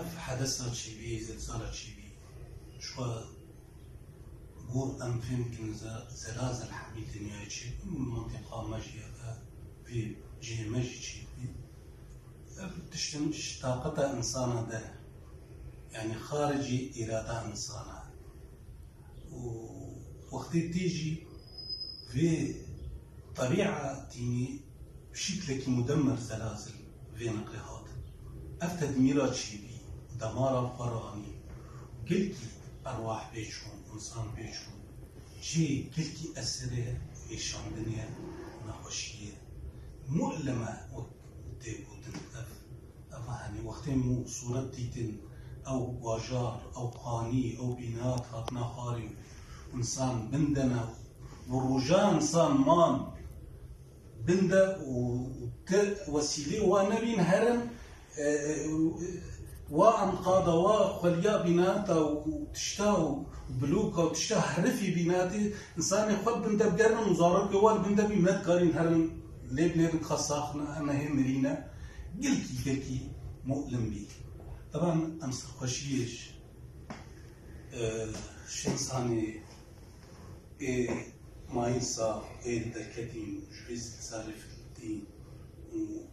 اف حدثنا تشيبي زلزال تشيبي شو قول ام فيمكن زلازل حميد دنيا تشيبي منطقة ماجية في جهة ماجي تشيبي تشتمش طاقة إنسانة ده يعني خارجي إرادة إنسانة ووقت تيجي في طبيعة تيني بشكل مدمر زلازل في نقلات التدميرات شيبي دمار قراني كلكي أرواح بيشون إنسان بيشون شيء كلكي أسره إيشان دنيا نخوشية مؤلمة وتبوتن أفهني وقت مو صورة تيتن أو واجار أو قاني أو بنات هاتنا خاري إنسان بندنا ورجاء إنسان مان بندا وسيلة ونبين هرم وأنقاض وخليا بناتا وتشتاو بلوكا وتشتاو حرفي بناتي إنسان يخل بندا بقرن مزارب جوال بندا بمات قارين هرم ليب خصاخنا أنا هي مرينا قلكي مؤلم بي طبعا أمسر خشيش شنساني ما ينسى الدركتين جويز صارف الدين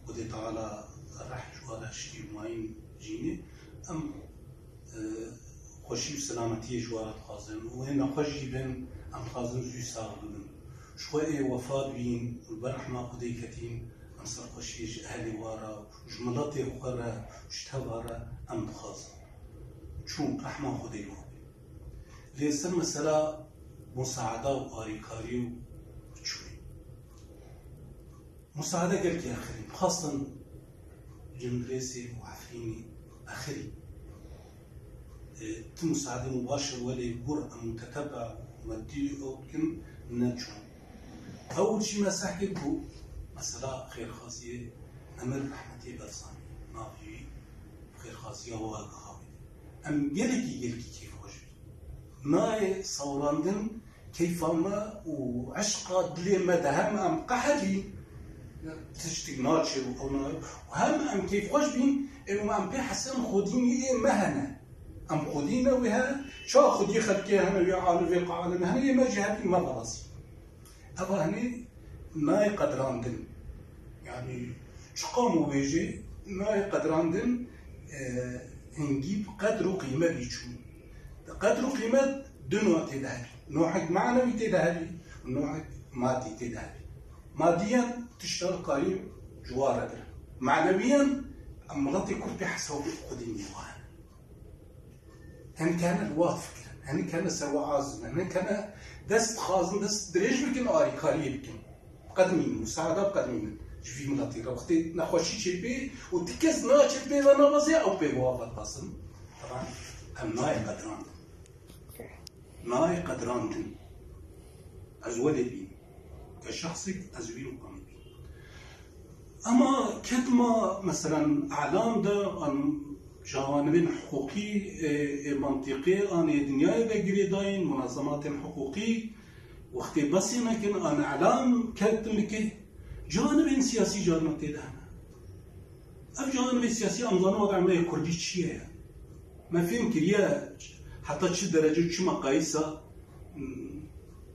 ودي تعالى راح جوارا شتي ماين جيني أم خوشي وسلامتي جوارا تخازن وهنا خوشي بين أم خازن زي صاغبن شوية وفاة بين البرحمة قدي كتين أمسر خوشيش أهلي وارا جملاتي وخرا وشتوارا أم بخازن شون رحمة قدي وابي ليسن مسألة مساعدة وآريكاري وشوي مساعدة قلت يا أخي خاصة جندريسي وعفريني أخري مساعدة مباشر ولا جرأة متتبع ومدي أو كن نجوم أول شيء ما سحكت هو مسألة خير خاصية أمر رحمتي برساني نافي خير خاصية هو قهوي أم يلكي كيف وجبي ما صوراندن كيف ما وعشقة دلي ما دهم أم قحلي تشتي ناتشر وهم أم كيف وجبين إنه ما أم بيحسن خوديني إيه مهنة أم خودينا وها شو خودي خلكي هنا ويا عالم في قاعدة هنا ما جهتي ما براسي أبا هني ما يقدراندن يعني شقامو بيجي ما يقدراندن نجيب قدر وقيمة بيشون قدر وقيمة دنوع تدهبي نوعك معنوي تدهبي ونوعك مادي تدهبي ماديا تشتغل قريب جوار در معنويا أمراتي كل بحسب قديم يوان هن كان الواد فكرا هن كان سوا عازم هن كان دست خازن دست دريج بكن آري كاري بكن قدمين مساعدة بقدمين شوفي ملاتي وقتي نخوشي شبي وتكس نا شبي وانا وزي أو بيوافق قاسم طبعا هم ناي قدران ناي قدران أزولي بي كشخصك أزوين وقامي أما كتما مثلا أعلام ده عن جوانب حقوقي منطقي عن الدنيا بجري داين منظمات حقوقي وقت بس لكن أنا إعلام كتمك جانب سياسي جانب تدهنا أف جانب سياسي أمضان وضع ما كردي شيء ما فيهم كريا حتى شو درجة شو مقايسة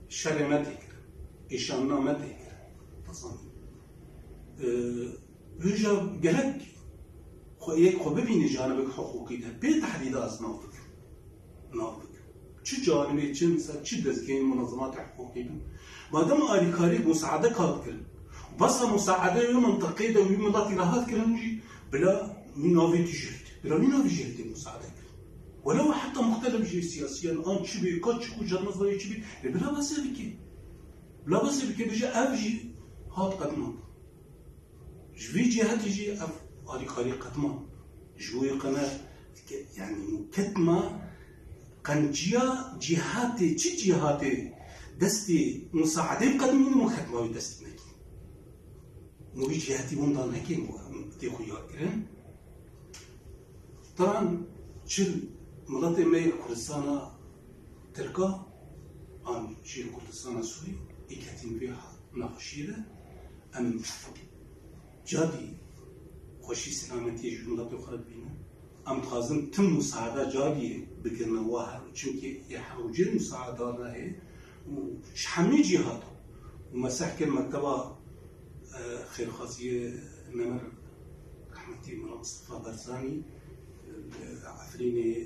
شرمتك إشاننا متك تصميم رجع جلك خو ببینی جانب حقوقی ده به تحدید از نافذ چه جانبی چه مثلا چه دستگاه منظمات حقوقی بن بعدم آریکاری مساعده کار کرد بس مساعده و منطقی ده و ملتی راحت کردنجی بلا مناوی تجرد بلا مناوی جرد مساعده کرد ولو حتى مختلف جي سياسيا آن چی بی کات چی کو جرمز ولی چی بی بلا بس بکی بجی افجی هات قدمان جوی جهت جي اف آریکاری قدمان جوی قناه يعني مكتمة قنجيا جهاتي چی جهاتي دستي مساعدة بقدمين مكتمة دست نكي نوي جهاتي بندان نكي تيخو ياكرن طبعا شل ملاتي مي كردستان تركا عن شيل كردستان سوري إكتين بيها ناخشيده أم جادي خوشي سلامتي جملة أخرى بينا ام تخازن تم مساعده جاري بكنا واحد چونكي يحوجين مساعدانا هي وشحمي جهات ومساحه المكتبه خير خاصيه نمر رحمتي من مصطفى برزاني عفريني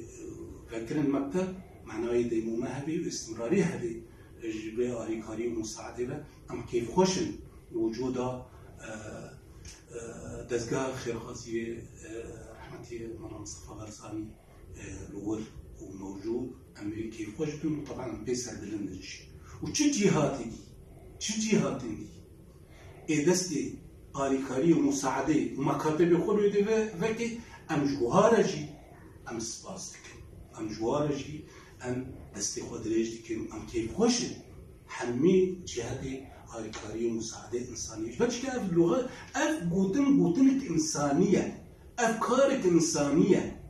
فكر المكتب معناه ديمومه هبي واستمراريه هبي جبه آریکاری و مساعده ام کیف خوشن وجودا دزگاه خیرخواسی رحمتي من مصطفى برزاني الور وموجود ام كيف خوش بن طبعا بيسر بلندش وشي جهاتي دي دستي آریکاری و مساعده ومكاتب خلو دي وكي ام جوهارجي ام سباس ام جوهارجي ام دستي خودريج ديكم ام كيف خوش حمي جهاتي آریکاری و مساعده انسانيه بس كيف اللغه اف قوتن انسانيه افكارك انسانيه